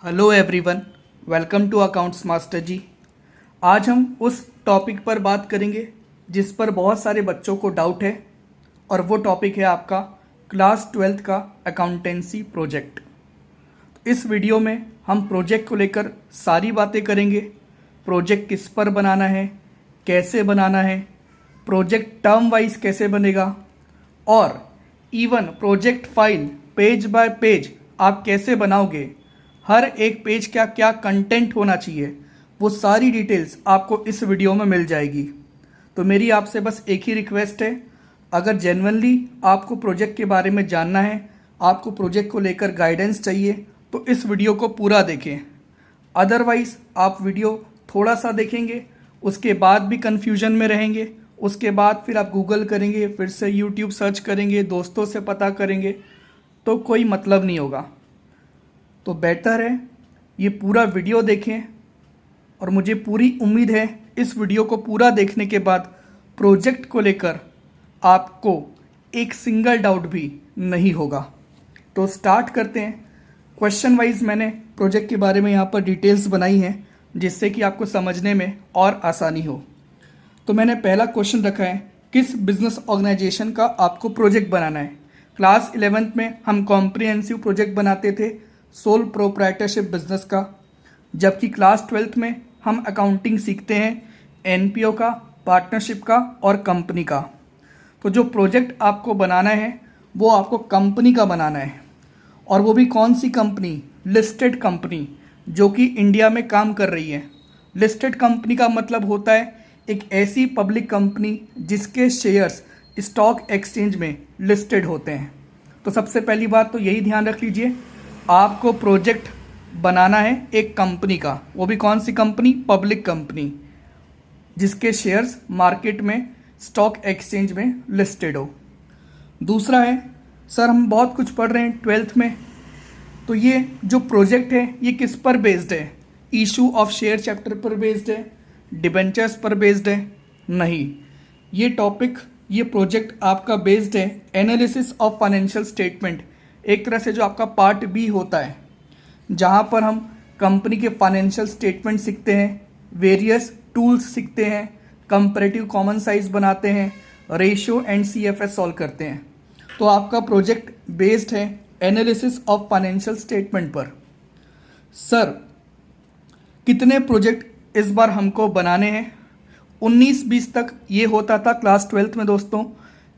Hello everyone, welcome to accounts master ji. आज हम उस टॉपिक पर बात करेंगे जिस पर बहुत सारे बच्चों को डाउट है और वो टॉपिक है आपका क्लास 12th का अकाउंटेंसी प्रोजेक्ट। इस वीडियो में हम प्रोजेक्ट को लेकर सारी बातें करेंगे। प्रोजेक्ट किस पर बनाना है, कैसे बनाना है, प्रोजेक्ट टर्म वाइज कैसे बनेगा और even project file page bye page आप कैसे बनाओगे, हर एक पेज का क्या कंटेंट होना चाहिए, वो सारी डिटेल्स आपको इस वीडियो में मिल जाएगी। तो मेरी आपसे बस एक ही रिक्वेस्ट है, अगर जेन्युइनली आपको प्रोजेक्ट के बारे में जानना है, आपको प्रोजेक्ट को लेकर गाइडेंस चाहिए, तो इस वीडियो को पूरा देखें। अदरवाइज आप वीडियो थोड़ा सा देखेंगे, उसके बाद भी कन्फ्यूजन में रहेंगे, उसके बाद फिर आप गूगल करेंगे, फिर से यूट्यूब सर्च करेंगे, दोस्तों से पता करेंगे, तो कोई मतलब नहीं होगा। तो बेटर है ये पूरा वीडियो देखें और मुझे पूरी उम्मीद है इस वीडियो को पूरा देखने के बाद प्रोजेक्ट को लेकर आपको एक सिंगल डाउट भी नहीं होगा। तो स्टार्ट करते हैं। क्वेश्चन वाइज मैंने प्रोजेक्ट के बारे में यहाँ पर डिटेल्स बनाई हैं जिससे कि आपको समझने में और आसानी हो। तो मैंने पहला क्वेश्चन रखा है, किस बिजनेस ऑर्गेनाइजेशन का आपको प्रोजेक्ट बनाना है। क्लास 11th में हम कॉम्प्रिहेंसिव प्रोजेक्ट बनाते थे सोल प्रोप्राइटरशिप बिजनेस का, जबकि क्लास 12th में हम अकाउंटिंग सीखते हैं एनपीओ का, पार्टनरशिप का और कंपनी का। तो जो प्रोजेक्ट आपको बनाना है वो आपको कंपनी का बनाना है, और वो भी कौन सी कंपनी, लिस्टेड कंपनी जो कि इंडिया में काम कर रही है। लिस्टेड कंपनी का मतलब होता है एक ऐसी पब्लिक कंपनी जिसके शेयर्स स्टॉक एक्सचेंज में लिस्टेड होते हैं। तो सबसे पहली बात तो यही ध्यान रख लीजिए, आपको प्रोजेक्ट बनाना है एक कंपनी का, वो भी कौन सी कंपनी, पब्लिक कंपनी जिसके शेयर्स मार्केट में स्टॉक एक्सचेंज में लिस्टेड हो। दूसरा है, सर हम बहुत कुछ पढ़ रहे हैं 12th में, तो ये जो प्रोजेक्ट है ये किस पर बेस्ड है, इशू ऑफ शेयर चैप्टर पर बेस्ड है, डिबेंचर्स पर बेस्ड है? नहीं, ये टॉपिक, ये प्रोजेक्ट आपका बेस्ड है एनालिसिस ऑफ फाइनेंशियल स्टेटमेंट, एक तरह से जो आपका पार्ट बी होता है, जहाँ पर हम कंपनी के फाइनेंशियल स्टेटमेंट सीखते हैं, वेरियस टूल्स सीखते हैं, कंपैरेटिव कॉमन साइज बनाते हैं, रेशियो एंड सीएफएस सॉल्व करते हैं। तो आपका प्रोजेक्ट बेस्ड है एनालिसिस ऑफ फाइनेंशियल स्टेटमेंट पर। सर कितने प्रोजेक्ट इस बार हमको बनाने हैं? 19-20 तक ये होता था क्लास 12th में दोस्तों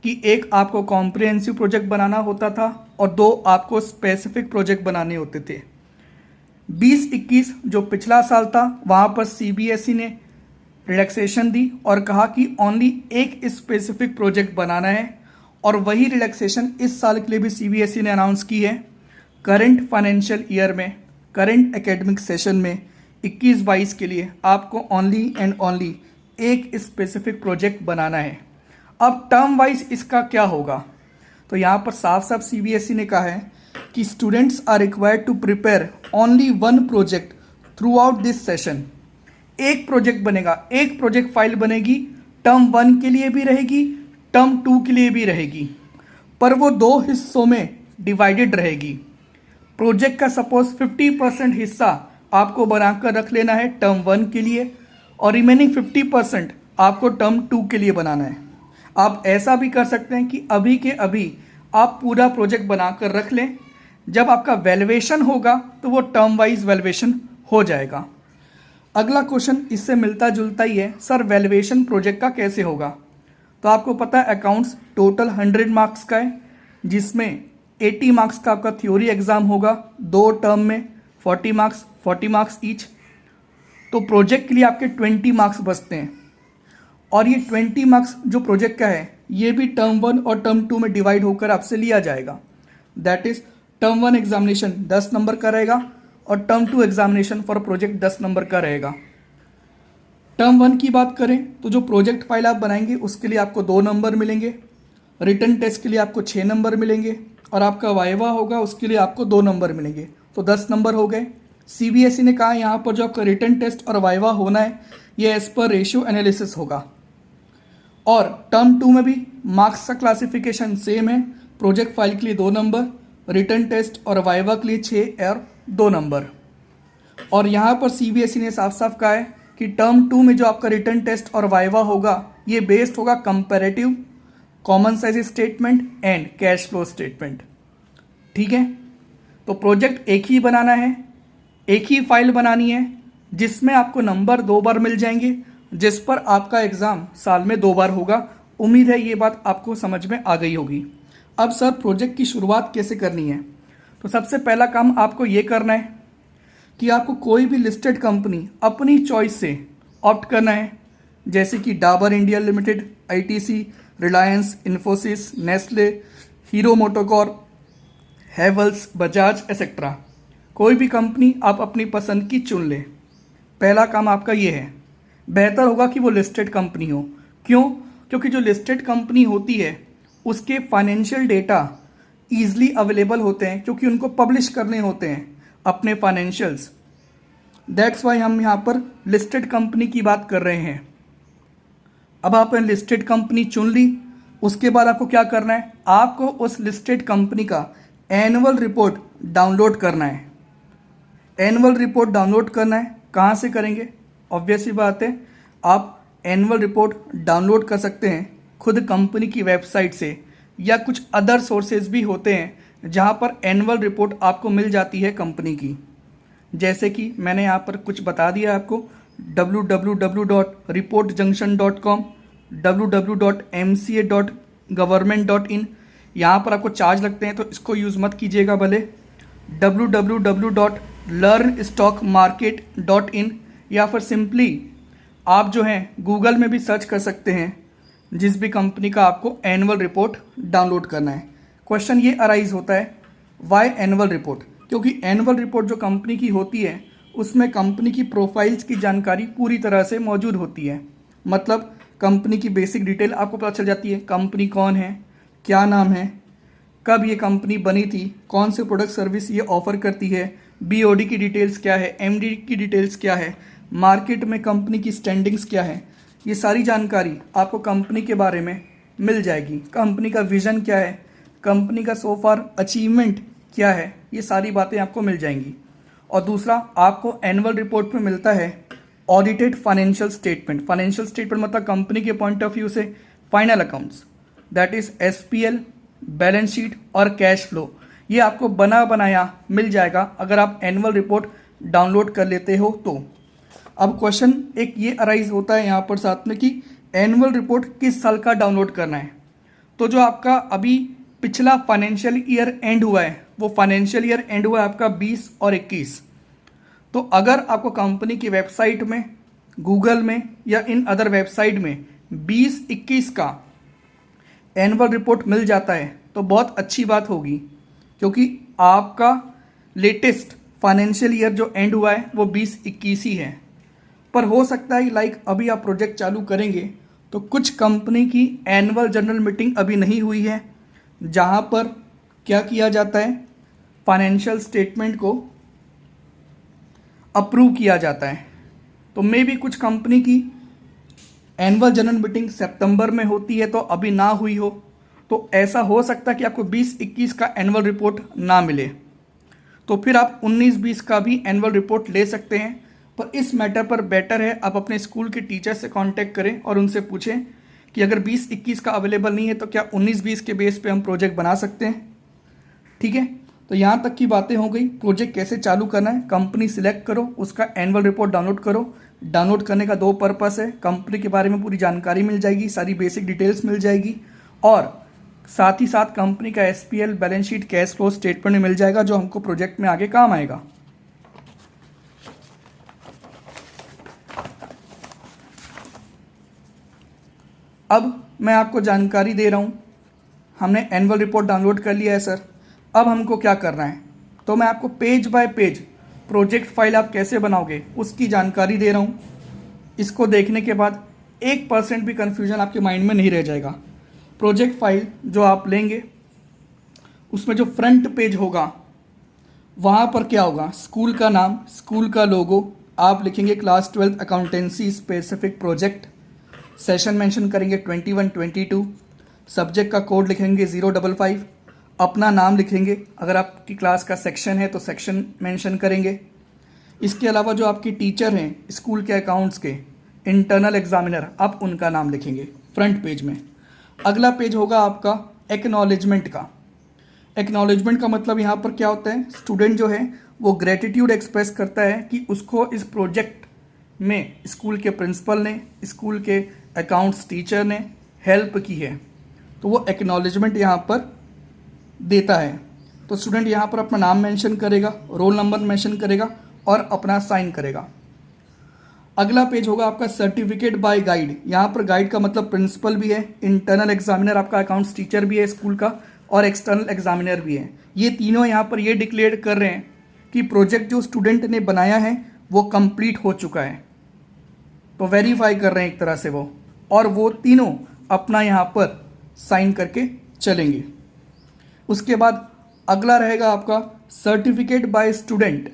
कि एक आपको कॉम्प्रिहेंसिव प्रोजेक्ट बनाना होता था और 2 आपको स्पेसिफिक प्रोजेक्ट बनाने होते थे। 20-21 जो पिछला साल था वहाँ पर सीबीएसई ने रिलैक्सेशन दी और कहा कि ओनली एक स्पेसिफिक प्रोजेक्ट बनाना है, और वही रिलैक्सेशन इस साल के लिए भी सीबीएसई ने अनाउंस की है। करंट फाइनेंशियल ईयर में, करंट एकेडमिक सेशन में 21-22 के लिए आपको ओनली एंड ओनली एक स्पेसिफिक प्रोजेक्ट बनाना है। अब टर्म वाइज इसका क्या होगा, तो यहाँ पर साफ साफ सीबीएसई ने कहा है कि students are required to prepare only 1 project throughout this session. एक प्रोजेक्ट बनेगा, एक प्रोजेक्ट फाइल बनेगी, टर्म 1 के लिए भी रहेगी, टर्म 2 के लिए भी रहेगी, पर वो 2 हिस्सों में डिवाइडेड रहेगी। प्रोजेक्ट का सपोज 50% हिस्सा आपको बनाकर रख लेना है टर्म 1 के लिए, और रिमेनिंग 50% आपको टर्म 2 के लिए बनाना है। आप ऐसा भी कर सकते हैं कि अभी के अभी आप पूरा प्रोजेक्ट बनाकर रख लें, जब आपका वैल्यूएशन होगा तो वो टर्म वाइज वैल्यूएशन हो जाएगा। अगला क्वेश्चन इससे मिलता जुलता ही है, सर वैल्यूएशन प्रोजेक्ट का कैसे होगा? तो आपको पता है अकाउंट्स टोटल 100 मार्क्स का है, जिसमें 80 मार्क्स का आपका थ्योरी एग्जाम होगा, 2 टर्म में 40 मार्क्स ईच। तो प्रोजेक्ट के लिए आपके 20 मार्क्स बचते हैं, और ये 20 मार्क्स जो प्रोजेक्ट का है ये भी टर्म 1 और टर्म 2 में डिवाइड होकर आपसे लिया जाएगा। That is term 1 examination 10 number का रहेगा और term 2 examination for project 10 number का रहेगा। टर्म 1 की बात करें तो जो प्रोजेक्ट फाइल आप बनाएंगे उसके लिए आपको 2 नंबर मिलेंगे, रिटन टेस्ट के लिए आपको 6 नंबर मिलेंगे, और आपका वाइवा होगा उसके लिए आपको 2 नंबर मिलेंगे, तो 10 नंबर हो गए। सीबीएसई ने कहा यहाँ पर जो आपका रिटन टेस्ट और वाइवा होना है ये एज पर रेशियो एनालिसिस होगा। और टर्म 2 में भी मार्क्स का क्लासिफिकेशन सेम है, प्रोजेक्ट फाइल के लिए 2 नंबर, रिटन टेस्ट और वाइवा के लिए 6 और 2 नंबर। और यहाँ पर सीबीएसई ने साफ साफ कहा है कि टर्म 2 में जो आपका रिटन टेस्ट और वाइवा होगा ये बेस्ड होगा comparative, common size statement and cash flow statement. ठीक है, तो प्रोजेक्ट एक ही बनाना है, एक ही फाइल बनानी है जिसमें आपको नंबर 2 बार मिल जाएंगे, जिस पर आपका एग्ज़ाम साल में 2 बार होगा। उम्मीद है ये बात आपको समझ में आ गई होगी। अब सर प्रोजेक्ट की शुरुआत कैसे करनी है? तो सबसे पहला काम आपको ये करना है कि आपको कोई भी लिस्टेड कंपनी अपनी चॉइस से ऑप्ट करना है, जैसे कि Dabur India limited, ITC, Reliance, Infosys, Nestle, hero MotoCorp, Havells, Bajaj etcetera. कोई भी कंपनी आप अपनी पसंद की चुन लें। पहला काम आपका ये है। बेहतर होगा कि वो लिस्टेड कंपनी हो। क्यों? क्योंकि जो लिस्टेड कंपनी होती है उसके फाइनेंशियल डेटा ईजिली अवेलेबल होते हैं, क्योंकि उनको पब्लिश करने होते हैं अपने फाइनेंशियल्स। दैट्स वाई हम यहाँ पर लिस्टेड कंपनी की बात कर रहे हैं। अब आपने लिस्टेड कंपनी चुन ली, उसके बाद आपको क्या करना है? आपको उस लिस्टेड कंपनी का एनुअल रिपोर्ट डाउनलोड करना है। एनुअल रिपोर्ट डाउनलोड करना है, कहाँ से करेंगे? ऑब्वियस सी बात है, आप एनुअल रिपोर्ट डाउनलोड कर सकते हैं खुद कंपनी की वेबसाइट से, या कुछ अदर सोर्सेज भी होते हैं जहाँ पर एनुअल रिपोर्ट आपको मिल जाती है कंपनी की। जैसे कि मैंने यहाँ पर कुछ बता दिया आपको, www.reportjunction.com, www.mca.government.in। यहाँ पर आपको चार्ज लगते हैं तो इसको यूज़ मत कीजिएगा भले। www.learnstockmarket.in, या फिर सिंपली आप जो हैं गूगल में भी सर्च कर सकते हैं जिस भी कंपनी का आपको एनुअल रिपोर्ट डाउनलोड करना है। क्वेश्चन ये अराइज होता है, वाई एनुअल रिपोर्ट? क्योंकि एनुअल रिपोर्ट जो कंपनी की होती है उसमें कंपनी की प्रोफाइल्स की जानकारी पूरी तरह से मौजूद होती है। मतलब कंपनी की बेसिक डिटेल आपको पता चल जाती है, कंपनी कौन है, क्या नाम है, कब ये कंपनी बनी थी, कौन से प्रोडक्ट सर्विस ये ऑफर करती है, बीओडी की डिटेल्स क्या है, एमडी की डिटेल्स क्या है, मार्केट में कंपनी की स्टैंडिंग्स क्या है। ये सारी जानकारी आपको कंपनी के बारे में मिल जाएगी। कंपनी का विज़न क्या है, कंपनी का सो फार अचीवमेंट क्या है, ये सारी बातें आपको मिल जाएंगी। और दूसरा, आपको एनुअल रिपोर्ट में मिलता है audited financial statement. Financial statement मतलब कंपनी के पॉइंट ऑफ व्यू से final accounts, that is SPL, balance sheet और कैश फ्लो। ये आपको बना बनाया मिल जाएगा अगर आप एनुअल रिपोर्ट डाउनलोड कर लेते हो तो। अब क्वेश्चन एक ये अराइज होता है यहाँ पर साथ में कि एनुअल रिपोर्ट किस साल का डाउनलोड करना है। तो जो आपका अभी पिछला फाइनेंशियल ईयर एंड हुआ है वो फाइनेंशियल ईयर एंड हुआ है आपका 20 और 21। तो अगर आपको कंपनी की वेबसाइट में, गूगल में या इन अदर वेबसाइट में 20-21 का एनुअल रिपोर्ट मिल जाता है तो बहुत अच्छी बात होगी, क्योंकि आपका लेटेस्ट फाइनेंशियल ईयर जो एंड हुआ है वो 20-21 ही है। पर हो सकता है लाइक अभी आप प्रोजेक्ट चालू करेंगे तो कुछ कंपनी की एनुअल जनरल मीटिंग अभी नहीं हुई है, जहाँ पर क्या किया जाता है, फाइनेंशियल स्टेटमेंट को अप्रूव किया जाता है। तो मे भी कुछ कंपनी की एनुअल जनरल मीटिंग सितंबर में होती है तो अभी ना हुई हो, तो ऐसा हो सकता है कि आपको 20-21 का एनुअल रिपोर्ट ना मिले। तो फिर आप 19-20 का भी एनुअल रिपोर्ट ले सकते हैं। पर इस मैटर पर बेटर है आप अपने स्कूल के टीचर से कांटेक्ट करें और उनसे पूछें कि अगर 20-21 का अवेलेबल नहीं है तो क्या 19-20 के बेस पे हम प्रोजेक्ट बना सकते हैं। ठीक है, तो यहाँ तक की बातें हो गई। प्रोजेक्ट कैसे चालू करना है, कंपनी सिलेक्ट करो, उसका एनुअल रिपोर्ट डाउनलोड करो। डाउनलोड करने का 2 पर्पस है, कंपनी के बारे में पूरी जानकारी मिल जाएगी, सारी बेसिक डिटेल्स मिल जाएगी, और साथ ही साथ कंपनी का SPL, balance sheet, cash flow statement मिल जाएगा जो हमको प्रोजेक्ट में आगे काम आएगा। अब मैं आपको जानकारी दे रहा हूँ, हमने एनुअल रिपोर्ट डाउनलोड कर लिया है सर, अब हमको क्या करना है। तो मैं आपको page bye page project file आप कैसे बनाओगे उसकी जानकारी दे रहा हूँ। इसको देखने के बाद 1% भी कन्फ्यूजन आपके माइंड में नहीं रह जाएगा। प्रोजेक्ट फाइल जो आप लेंगे उसमें जो फ्रंट पेज होगा वहाँ पर क्या होगा, स्कूल का नाम, स्कूल का लोगो, आप लिखेंगे class 12 accountancy specific project, session mention करेंगे 21-22, सब्जेक्ट का कोड लिखेंगे 055, अपना नाम लिखेंगे, अगर आपकी क्लास का सेक्शन है तो सेक्शन मेंशन करेंगे, इसके अलावा जो आपके टीचर हैं स्कूल के अकाउंट्स के, इंटरनल एग्जामिनर, आप उनका नाम लिखेंगे फ्रंट पेज में। अगला पेज होगा आपका एक्नॉलेजमेंट का। एक्नॉलेजमेंट का मतलब यहाँ पर क्या होता है, स्टूडेंट जो है वो ग्रेटिट्यूड एक्सप्रेस करता है कि उसको इस प्रोजेक्ट में स्कूल के प्रिंसिपल ने, स्कूल के अकाउंट्स टीचर ने हेल्प की है, तो वो एक्नॉलेजमेंट यहाँ पर देता है। तो स्टूडेंट यहाँ पर अपना नाम मेंशन करेगा, रोल नंबर मेंशन करेगा और अपना साइन करेगा। अगला पेज होगा आपका सर्टिफिकेट बाय गाइड। यहाँ पर गाइड का मतलब प्रिंसिपल भी है, इंटरनल एग्जामिनर आपका अकाउंट्स टीचर भी है स्कूल का, और एक्सटर्नल एग्जामिनर भी है। ये तीनों यहाँ पर ये डिक्लेयर कर रहे हैं कि प्रोजेक्ट जो स्टूडेंट ने बनाया है वो कंप्लीट हो चुका है, तो वेरीफाई कर रहे हैं एक तरह से वो, और वो तीनों अपना यहाँ पर साइन करके चलेंगे। उसके बाद अगला रहेगा आपका सर्टिफिकेट बाय स्टूडेंट।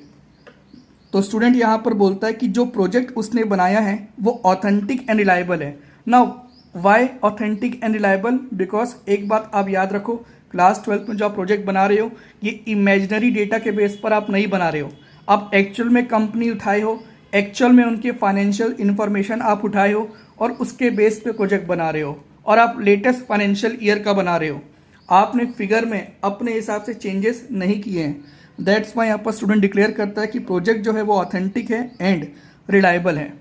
तो स्टूडेंट यहाँ पर बोलता है कि जो प्रोजेक्ट उसने बनाया है वो ऑथेंटिक एंड रिलायबल है। Now why authentic and reliable? Because एक बात आप याद रखो, क्लास 12 में जो आप प्रोजेक्ट बना रहे हो ये इमेजिनरी डेटा के बेस पर आप नहीं बना रहे हो, आप एक्चुअल में कंपनी उठाए हो, एक्चुअल में उनके फाइनेंशियल इन्फॉर्मेशन आप उठाए हो और उसके बेस पे प्रोजेक्ट बना रहे हो, और आप लेटेस्ट फाइनेंशियल ईयर का बना रहे हो। आपने फिगर में अपने हिसाब से चेंजेस नहीं किए हैं। दैट्स वाई यहाँ पर स्टूडेंट डिक्लेयर करता है कि प्रोजेक्ट जो है वो ऑथेंटिक है एंड रिलायबल है।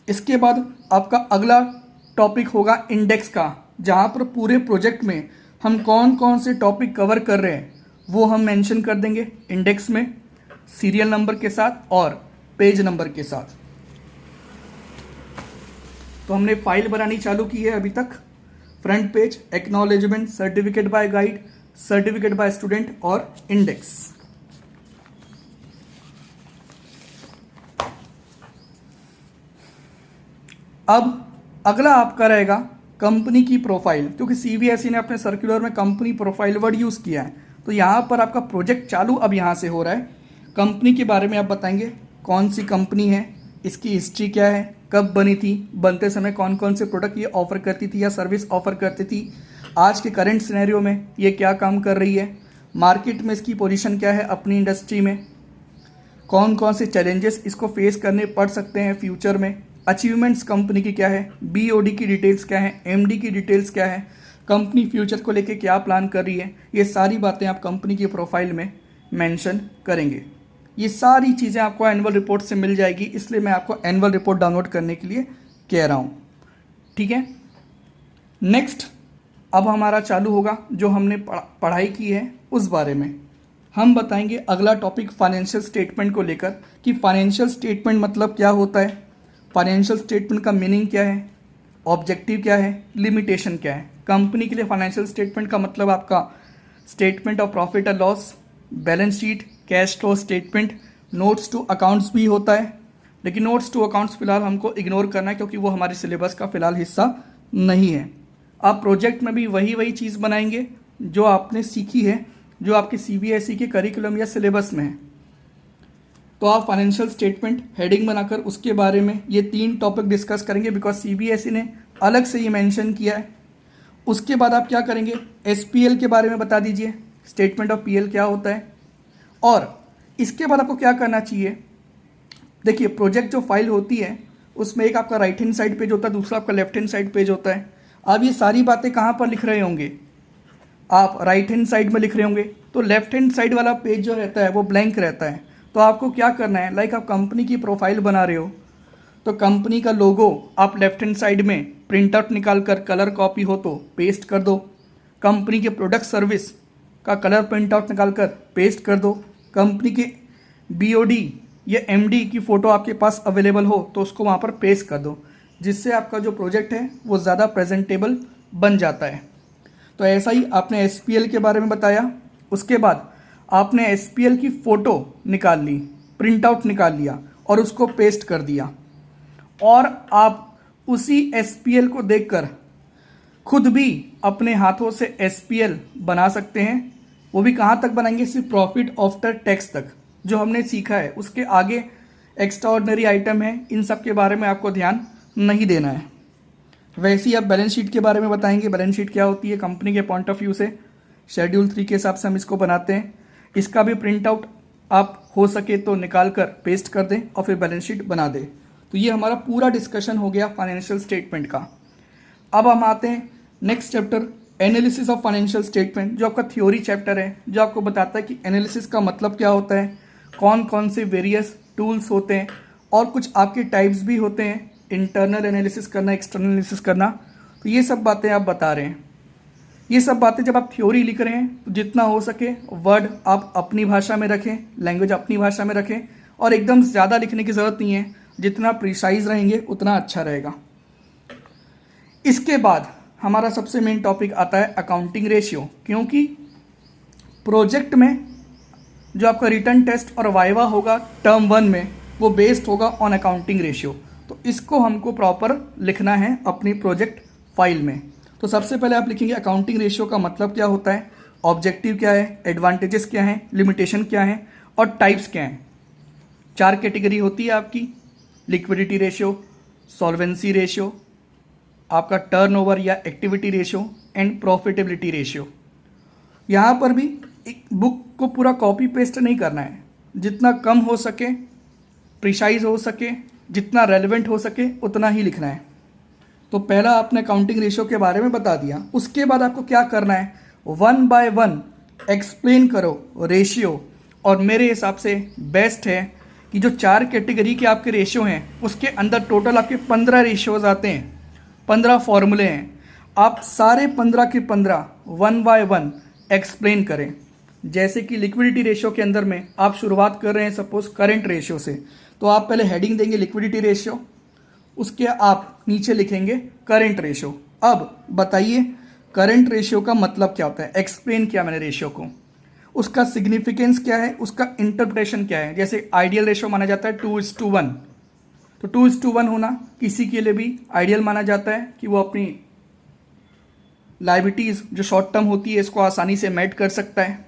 इसके बाद आपका अगला टॉपिक होगा इंडेक्स का, जहाँ पर पूरे प्रोजेक्ट में हम कौन कौन से टॉपिक कवर कर रहे हैं वो हम मेंशन कर देंगे इंडेक्स में, सीरियल नंबर के साथ और पेज नंबर के साथ। तो हमने फाइल बनानी चालू की है अभी तक, front page, acknowledgement, certificate by guide, certificate bye student और इंडेक्स। अब अगला आपका रहेगा कंपनी की प्रोफाइल, क्योंकि सीबीएसई ने अपने सर्कुलर में कंपनी प्रोफाइल वर्ड यूज किया है, तो यहाँ पर आपका प्रोजेक्ट चालू अब यहाँ से हो रहा है। कंपनी के बारे में आप बताएंगे कौन सी कंपनी है, इसकी हिस्ट्री क्या है, कब बनी थी, बनते समय कौन कौन से प्रोडक्ट ये ऑफर करती थी या सर्विस ऑफर करती थी, आज के करंट सिनेरियो में ये क्या काम कर रही है, मार्केट में इसकी पोजीशन क्या है अपनी इंडस्ट्री में, कौन कौन से चैलेंजेस इसको फेस करने पड़ सकते हैं फ्यूचर में, अचीवमेंट्स कंपनी की क्या है, बीओडी की डिटेल्स क्या है, एमडी की डिटेल्स क्या है, कंपनी फ्यूचर को लेके क्या प्लान कर रही है, ये सारी बातें आप कंपनी की प्रोफाइल में मेंशन करेंगे। ये सारी चीज़ें आपको एनुअल रिपोर्ट से मिल जाएगी, इसलिए मैं आपको एनुअल रिपोर्ट डाउनलोड करने के लिए कह रहा हूँ, ठीक है। नेक्स्ट अब हमारा चालू होगा जो हमने पढ़ाई की है उस बारे में हम बताएंगे। अगला टॉपिक फाइनेंशियल स्टेटमेंट को लेकर कि फाइनेंशियल स्टेटमेंट मतलब क्या होता है, फाइनेंशियल स्टेटमेंट का मीनिंग क्या है, ऑब्जेक्टिव क्या है, लिमिटेशन क्या है। कंपनी के लिए फाइनेंशियल स्टेटमेंट का मतलब आपका स्टेटमेंट ऑफ प्रॉफिट और loss, balance sheet, cash flow statement, notes to accounts भी होता है, लेकिन नोट्स टू अकाउंट्स फिलहाल हमको इग्नोर करना है क्योंकि वो हमारे सिलेबस का फिलहाल हिस्सा नहीं है। आप प्रोजेक्ट में भी वही चीज़ बनाएंगे जो आपने सीखी है, जो आपके सीबीएसई के करिकुलम या सिलेबस में है। तो आप फाइनेंशियल स्टेटमेंट हेडिंग बनाकर उसके बारे में ये 3 टॉपिक डिस्कस करेंगे, बिकॉज सीबीएसई ने अलग से ये मेंशन किया है। उसके बाद आप क्या करेंगे, एसपीएल के बारे में बता दीजिए, स्टेटमेंट ऑफ पीएल क्या होता है। और इसके बाद आपको क्या करना चाहिए, देखिए प्रोजेक्ट जो फाइल होती है उसमें एक आपका राइट हैंड साइड पेज होता है, दूसरा आपका लेफ्ट हैंड साइड पेज होता है। अब ये सारी बातें कहाँ पर लिख रहे होंगे, आप राइट हैंड साइड में लिख रहे होंगे, तो लेफ्ट हैंड साइड वाला पेज जो रहता है वो ब्लैंक रहता है। तो आपको क्या करना है, लाइक आप कंपनी की प्रोफाइल बना रहे हो तो कंपनी का लोगो आप लेफ्ट हैंड साइड में प्रिंट आउट निकाल कर कलर कॉपी हो तो पेस्ट कर दो, कंपनी के प्रोडक्ट सर्विस का कलर प्रिंट आउट निकाल कर पेस्ट कर दो, कंपनी के बीओडी या एमडी की फ़ोटो आपके पास अवेलेबल हो तो उसको वहाँ पर पेस्ट कर दो, जिससे आपका जो प्रोजेक्ट है वो ज़्यादा प्रेजेंटेबल बन जाता है। तो ऐसा ही आपने एसपीएल के बारे में बताया। उसके बाद आपने एसपीएल की फ़ोटो निकाल ली, प्रिंट आउट निकाल लिया और उसको पेस्ट कर दिया, और आप उसी एसपीएल को देखकर खुद भी अपने हाथों से एसपीएल बना सकते हैं। वो भी कहाँ तक बनाएंगे, सिर्फ प्रॉफिट आफ्टर टैक्स तक। जो हमने सीखा है उसके आगे एक्स्ट्रा ऑर्डिनरी आइटम है, इन सब के बारे में आपको ध्यान नहीं देना है। वैसे ही आप बैलेंस शीट के बारे में बताएंगे, बैलेंस शीट क्या होती है कंपनी के पॉइंट ऑफ व्यू से, शेड्यूल 3 के हिसाब से हम इसको बनाते हैं। इसका भी प्रिंट आउट आप हो सके तो निकाल कर पेस्ट कर दें और फिर बैलेंस शीट बना दें। तो ये हमारा पूरा डिस्कशन हो गया फाइनेंशियल स्टेटमेंट का। अब हम आते हैं next chapter, analysis of financial statement, जो आपका थ्योरी चैप्टर है, जो आपको बताता है कि एनालिसिस का मतलब क्या होता है, कौन कौन से वेरियस टूल्स होते हैं और कुछ आपके टाइप्स भी होते हैं, इंटरनल एनालिसिस करना, एक्सटर्नल एनालिसिस करना। तो ये सब बातें आप बता रहे हैं। ये सब बातें जब आप थ्योरी लिख रहे हैं तो जितना हो सके वर्ड आप अपनी भाषा में रखें, लैंग्वेज अपनी भाषा में रखें, और एकदम ज़्यादा लिखने की ज़रूरत नहीं है। जितना प्रिसाइज रहेंगे उतना अच्छा रहेगा। इसके बाद हमारा सबसे मेन टॉपिक आता है अकाउंटिंग रेशियो, क्योंकि प्रोजेक्ट में जो आपका रिटर्न टेस्ट और वाइवा होगा टर्म 1 में, वो बेस्ड होगा ऑन अकाउंटिंग रेशियो। तो इसको हमको प्रॉपर लिखना है अपनी प्रोजेक्ट फाइल में। तो सबसे पहले आप लिखेंगे अकाउंटिंग रेशियो का मतलब क्या होता है, ऑब्जेक्टिव क्या है, एडवांटेजेस क्या हैं, लिमिटेशन क्या है और टाइप्स क्या हैं। 4 कैटेगरी होती है आपकी, लिक्विडिटी रेशियो, सॉल्वेंसी रेशियो, आपका टर्नओवर या activity ratio and profitability ratio. यहाँ पर भी एक बुक को पूरा कॉपी पेस्ट नहीं करना है, जितना कम हो सके, प्रिसाइज हो सके, जितना रेलेवेंट हो सके उतना ही लिखना है। तो पहला आपने अकाउंटिंग रेशियो के बारे में बता दिया। उसके बाद आपको क्या करना है, 1 बाय 1 एक्सप्लेन करो रेशियो। और मेरे हिसाब से बेस्ट है कि जो 4 कैटेगरी के आपके रेशियो हैं उसके अंदर टोटल आपके 15 रेशियोज आते हैं, 15 फॉर्मूले हैं। आप सारे 15 के 15 1 बाय 1 एक्सप्लेन करें। जैसे कि लिक्विडिटी रेशियो के अंदर में आप शुरुआत कर रहे हैं सपोज करंट रेशियो से, तो आप पहले हेडिंग देंगे लिक्विडिटी रेशियो, उसके आप नीचे लिखेंगे करंट रेशियो। अब बताइए करंट रेशियो का मतलब क्या होता है, एक्सप्लेन किया मैंने रेशियो को, उसका सिग्निफिकेंस क्या है, उसका इंटरप्रिटेशन क्या है। जैसे आइडियल रेशियो माना जाता है 2:1, तो 2:1 होना किसी के लिए भी आइडियल माना जाता है कि वो अपनी लायबिलिटीज़ जो शॉर्ट टर्म होती है इसको आसानी से मेट कर सकता है।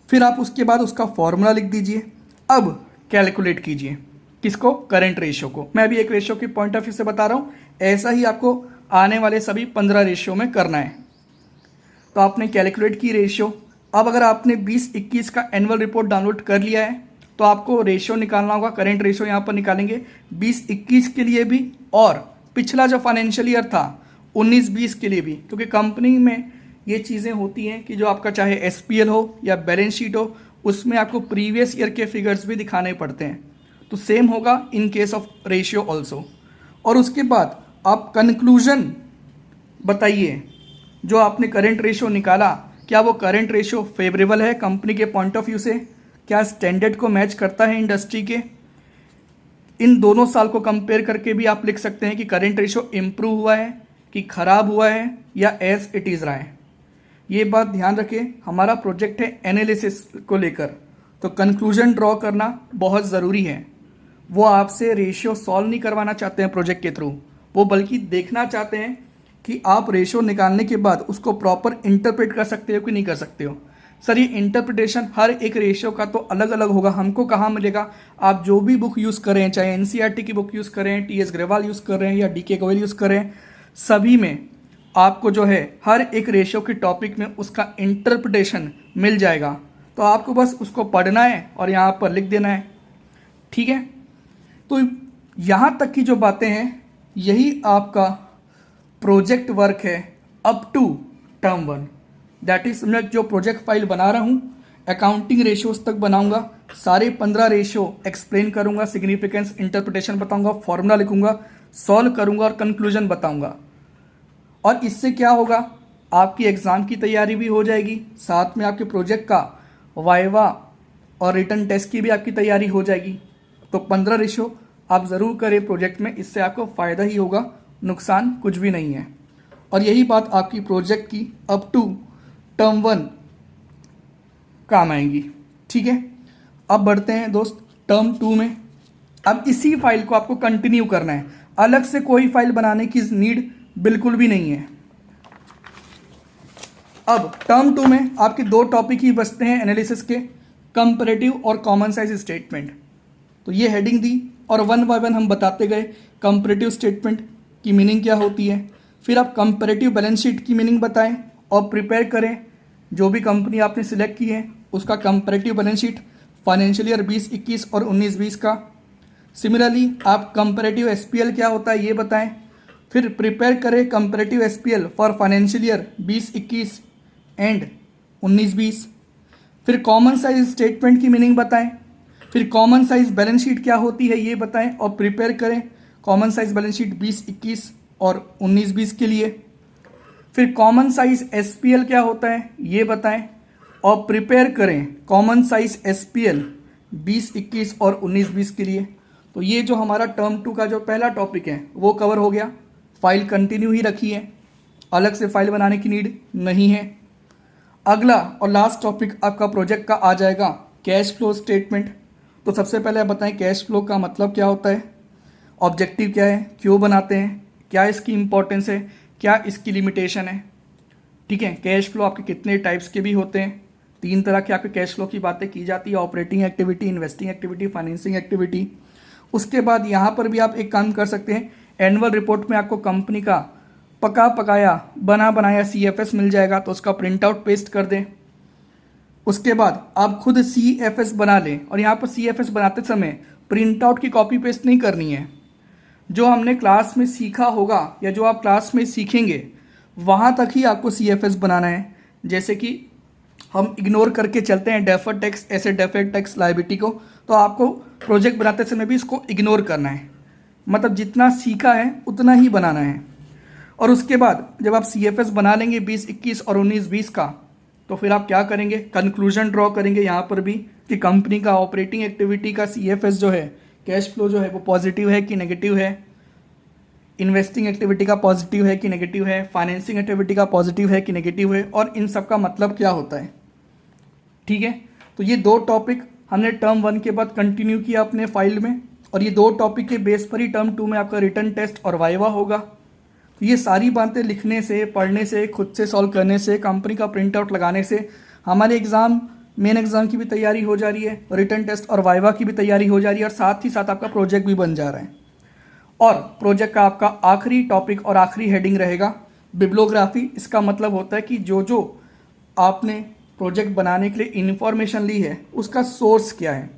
फिर आप उसके बाद उसका फॉर्मूला लिख दीजिए। अब कैलकुलेट कीजिए किसको, करंट रेशियो को। मैं भी एक रेशियो के पॉइंट ऑफ व्यू से बता रहा हूँ, ऐसा ही आपको आने वाले सभी 15 रेशियो में करना है। तो आपने कैलकुलेट की रेशियो। अब अगर आपने 20-21 का एनुअल रिपोर्ट डाउनलोड कर लिया है तो आपको रेशियो निकालना होगा, करंट रेशियो यहाँ पर निकालेंगे 20-21 के लिए भी और पिछला जो फाइनेंशियल ईयर था 19-20 के लिए भी, क्योंकि कंपनी में ये चीज़ें होती हैं कि जो आपका चाहे एसपीएल हो या बैलेंस शीट हो उसमें आपको प्रीवियस ईयर के फिगर्स भी दिखाने पड़ते हैं। तो सेम होगा in case of ratio also. और उसके बाद आप कंक्लूजन बताइए, जो आपने करंट रेशियो निकाला क्या वो करंट रेशियो फेवरेबल है कंपनी के पॉइंट ऑफ व्यू से, क्या स्टैंडर्ड को मैच करता है इंडस्ट्री के। इन दोनों साल को कंपेयर करके भी आप लिख सकते हैं कि करंट रेशियो इम्प्रूव हुआ है कि खराब हुआ है या एज इट इज़ रहा है। ये बात ध्यान रखें, हमारा प्रोजेक्ट है एनालिसिस को लेकर, तो कंक्लूजन ड्रॉ करना बहुत ज़रूरी है। वो आपसे रेशियो सॉल्व नहीं करवाना चाहते हैं प्रोजेक्ट के थ्रू, वो बल्कि देखना चाहते हैं कि आप रेशियो निकालने के बाद उसको प्रॉपर इंटरप्रेट कर सकते हो कि नहीं कर सकते हो। सर ये इंटरप्रिटेशन हर एक रेशियो का तो अलग अलग होगा, हमको कहाँ मिलेगा। आप जो भी बुक यूज़ करें, चाहे एनसीईआरटी की बुक यूज़ करें, टीएस ग्रेवाल यूज़ कर रहे हैं या डीके गोयल यूज़ करें, सभी में आपको जो है हर एक रेशियो के टॉपिक में उसका इंटरप्रिटेशन मिल जाएगा। तो आपको बस उसको पढ़ना है और यहाँ पर लिख देना है, ठीक है। तो यहाँ तक की जो बातें हैं यही आपका प्रोजेक्ट वर्क है up to term 1। That is मैं जो प्रोजेक्ट फाइल बना रहा हूँ अकाउंटिंग रेशियोज तक बनाऊंगा, सारे 15 रेशियो एक्सप्लेन करूंगा, सिग्निफिकेंस इंटरप्रिटेशन बताऊंगा, फॉर्मूला लिखूंगा, सॉल्व करूंगा और कंक्लूजन बताऊंगा। और इससे क्या होगा, आपकी एग्ज़ाम की तैयारी भी हो जाएगी, साथ में आपके प्रोजेक्ट का वाइवा और रिटर्न टेस्ट की भी आपकी तैयारी हो जाएगी। तो 15 रेशियो आप ज़रूर करें प्रोजेक्ट में, इससे आपको फ़ायदा ही होगा, नुकसान कुछ भी नहीं है। और यही बात आपकी प्रोजेक्ट की अप टू टर्म 1 काम आएंगी, ठीक है। अब बढ़ते हैं दोस्त टर्म 2 में। अब इसी फाइल को आपको कंटिन्यू करना है, अलग से कोई फाइल बनाने की नीड बिल्कुल भी नहीं है। अब टर्म 2 में आपके 2 टॉपिक ही बचते हैं एनालिसिस के, कंपैरेटिव और कॉमन साइज स्टेटमेंट। तो ये हेडिंग दी और 1 बाय 1 हम बताते गए कंपैरेटिव स्टेटमेंट की मीनिंग क्या होती है, फिर आप कंपैरेटिव बैलेंस शीट की मीनिंग बताएं और प्रिपेयर करें जो भी कंपनी आपने सिलेक्ट की है उसका comparative balance sheet. Financial year 20-21 और 19-20 का। सिमिलरली आप कंपैरेटिव एसपीएल क्या होता है ये बताएं। फिर प्रिपेयर करें comparative SPL for financial year 20-21 and 19-20। फिर कॉमन साइज स्टेटमेंट की मीनिंग बताएं। फिर कॉमन साइज बैलेंस शीट क्या होती है ये बताएं और प्रिपेयर करें कॉमन साइज बैलेंस शीट 20-21 और 19-20 के लिए। फिर कॉमन साइज एसपीएल क्या होता है ये बताएं और प्रिपेयर करें कॉमन साइज एसपीएल 20-21 और 19-20 के लिए। तो ये जो हमारा टर्म 2 का जो पहला टॉपिक है वो कवर हो गया। फाइल कंटिन्यू ही रखी है, अलग से फाइल बनाने की नीड नहीं है। अगला और लास्ट टॉपिक आपका प्रोजेक्ट का आ जाएगा कैश फ्लो स्टेटमेंट। तो सबसे पहले आप बताएं कैश फ्लो का मतलब क्या होता है, ऑब्जेक्टिव क्या है, क्यों बनाते हैं, क्या इसकी इंपॉर्टेंस है, क्या इसकी लिमिटेशन है। ठीक है, कैश फ्लो आपके कितने टाइप्स के भी होते हैं। 3 तरह के आपके कैश फ्लो की बातें की जाती है, operating activity, investing activity, financing activity. उसके बाद यहाँ पर भी आप एक काम कर सकते हैं, एनुअल रिपोर्ट में आपको कंपनी का पका पकाया बना बनाया CFS मिल जाएगा, तो उसका प्रिंट आउट पेस्ट कर दें। उसके बाद आप खुद CFS बना लें और यहाँ पर CFS बनाते समय प्रिंट आउट की कॉपी पेस्ट नहीं करनी है। जो हमने क्लास में सीखा होगा या जो आप क्लास में सीखेंगे वहाँ तक ही आपको CFS बनाना है। जैसे कि हम इग्नोर करके चलते हैं deferred tax asset, deferred tax liability को, तो आपको प्रोजेक्ट बनाते समय भी इसको इग्नोर करना है। मतलब जितना सीखा है उतना ही बनाना है। और उसके बाद जब आप CFS बना लेंगे 20-21 और 19-20 का, तो फिर आप क्या करेंगे, कंक्लूजन ड्रॉ करेंगे यहाँ पर भी कि कंपनी का ऑपरेटिंग एक्टिविटी का CFS जो है, कैश फ्लो जो है वो पॉजिटिव है कि नेगेटिव है, इन्वेस्टिंग एक्टिविटी का पॉजिटिव है कि नेगेटिव है, फाइनेंसिंग एक्टिविटी का पॉजिटिव है कि नेगेटिव है, और इन सब का मतलब क्या होता है। ठीक है, तो ये 2 टॉपिक हमने टर्म 1 के बाद कंटिन्यू किया अपने फाइल में, और ये 2 टॉपिक के बेस पर ही टर्म 2 में आपका रिटन टेस्ट और वाइवा होगा। तो ये सारी बातें लिखने से, पढ़ने से, खुद से सॉल्व करने से, कंपनी का प्रिंट आउट लगाने से हमारे एग्ज़ाम, मेन एग्ज़ाम की भी तैयारी हो जा रही है, रिटन टेस्ट और वाइवा की भी तैयारी हो जा रही है, और साथ ही साथ आपका प्रोजेक्ट भी बन जा रहा है। और प्रोजेक्ट का आपका आखिरी टॉपिक और आखिरी हेडिंग रहेगा बिब्लियोग्राफी। इसका मतलब होता है कि जो जो आपने प्रोजेक्ट बनाने के लिए इन्फॉर्मेशन ली है उसका सोर्स क्या है।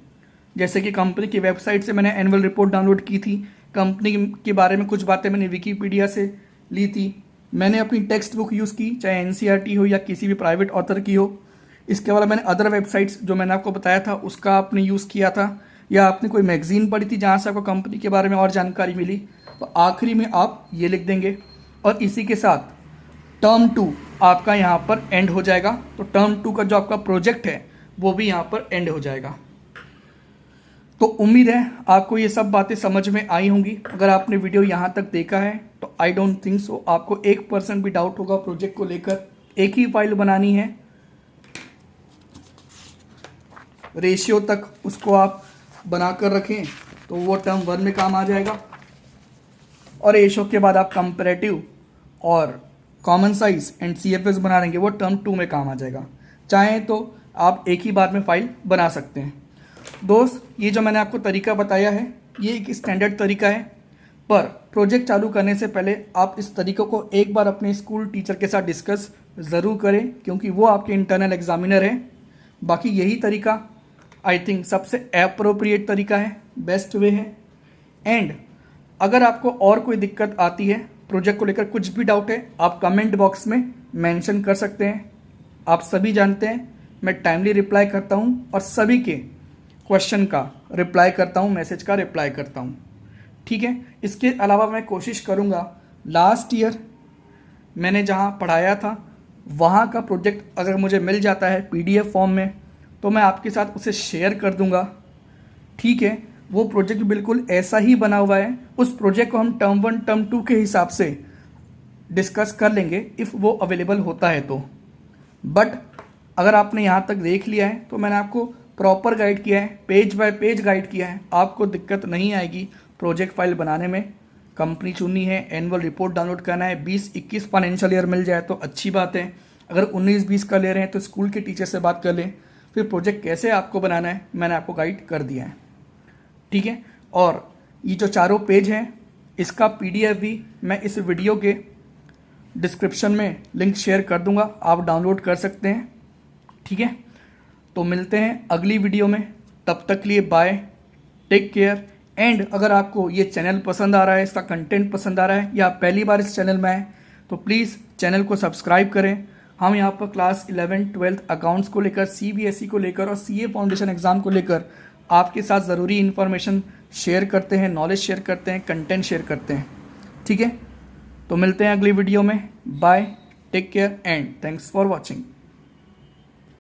जैसे कि कंपनी की वेबसाइट से मैंने एनुअल रिपोर्ट डाउनलोड की थी, कंपनी के बारे में कुछ बातें मैंने विकीपीडिया से ली थी, मैंने अपनी टेक्स्ट बुक यूज़ की, चाहे NCERT हो या किसी भी प्राइवेट ऑथर की हो। इसके अलावा मैंने अदर वेबसाइट्स जो मैंने आपको बताया था उसका आपने यूज़ किया था, या आपने कोई मैगजीन पढ़ी थी जहाँ से आपको कंपनी के बारे में और जानकारी मिली। तो आखिरी में आप ये लिख देंगे, और इसी के साथ टर्म 2 आपका यहाँ पर एंड हो जाएगा। तो टर्म 2 का जो आपका प्रोजेक्ट है वो भी यहाँ पर एंड हो जाएगा। तो उम्मीद है आपको ये सब बातें समझ में आई होंगी। अगर आपने वीडियो यहाँ तक देखा है तो आई डोंट थिंक सो आपको 1% भी डाउट होगा प्रोजेक्ट को लेकर। एक ही फाइल बनानी है, रेशियो तक उसको आप बनाकर रखें तो वो टर्म 1 में काम आ जाएगा, और रेशियो के बाद आप कंपैरेटिव और कॉमन साइज एंड CFS बना लेंगे, वो टर्म 2 में काम आ जाएगा। चाहें तो आप एक ही बार में फाइल बना सकते हैं। दोस्त, ये जो मैंने आपको तरीका बताया है ये एक स्टैंडर्ड तरीका है, पर प्रोजेक्ट चालू करने से पहले आप इस तरीक़ों को एक बार अपने स्कूल टीचर के साथ डिस्कस ज़रूर करें, क्योंकि वो आपके इंटरनल एग्जामिनर हैं। बाकी यही तरीका आई थिंक सबसे एप्रोप्रिएट तरीका है, बेस्ट वे है। एंड अगर आपको और कोई दिक्कत आती है प्रोजेक्ट को लेकर, कुछ भी डाउट है, आप कमेंट बॉक्स में मेंशन कर सकते हैं। आप सभी जानते हैं मैं टाइमली रिप्लाई करता हूं, और सभी के क्वेश्चन का रिप्लाई करता हूं, मैसेज का रिप्लाई करता हूं। ठीक है, इसके अलावा मैं कोशिश करूंगा लास्ट ईयर मैंने जहां पढ़ाया था वहां का प्रोजेक्ट अगर मुझे मिल जाता है PDF फॉर्म में तो मैं आपके साथ उसे शेयर कर दूंगा। ठीक है, वो प्रोजेक्ट बिल्कुल ऐसा ही बना हुआ है। उस प्रोजेक्ट को हम टर्म 1 टर्म 2 के हिसाब से डिस्कस कर लेंगे इफ़ वो अवेलेबल होता है तो। बट अगर आपने यहाँ तक देख लिया है तो मैंने आपको प्रॉपर गाइड किया है, पेज बाय पेज गाइड किया है, आपको दिक्कत नहीं आएगी प्रोजेक्ट फाइल बनाने में। कंपनी चुननी है, एनुअल रिपोर्ट डाउनलोड करना है, 20-21 फाइनेंशियल ईयर मिल जाए तो अच्छी बात है। अगर 19-20 का ले रहे हैं तो स्कूल के टीचर से बात कर लें। फिर प्रोजेक्ट कैसे आपको बनाना है मैंने आपको गाइड कर दिया है। ठीक है, और ये जो चारों पेज हैं इसका PDF भी मैं इस वीडियो के डिस्क्रिप्शन में लिंक शेयर कर दूंगा, आप डाउनलोड कर सकते हैं। ठीक है, तो मिलते हैं अगली वीडियो में। तब तक के लिए बाय, टेक केयर। एंड अगर आपको ये चैनल पसंद आ रहा है, इसका कंटेंट पसंद आ रहा है, या आप पहली बार इस चैनल में आए तो प्लीज़ चैनल को सब्सक्राइब करें। हम यहाँ पर क्लास 11-12 अकाउंट्स को लेकर, CBSE को लेकर और CA फाउंडेशन एग्ज़ाम को लेकर आपके साथ ज़रूरी इन्फॉर्मेशन शेयर करते हैं, नॉलेज शेयर करते हैं, कंटेंट शेयर करते हैं। ठीक है, तो मिलते हैं अगली वीडियो में। Bye, take care and thanks for watching.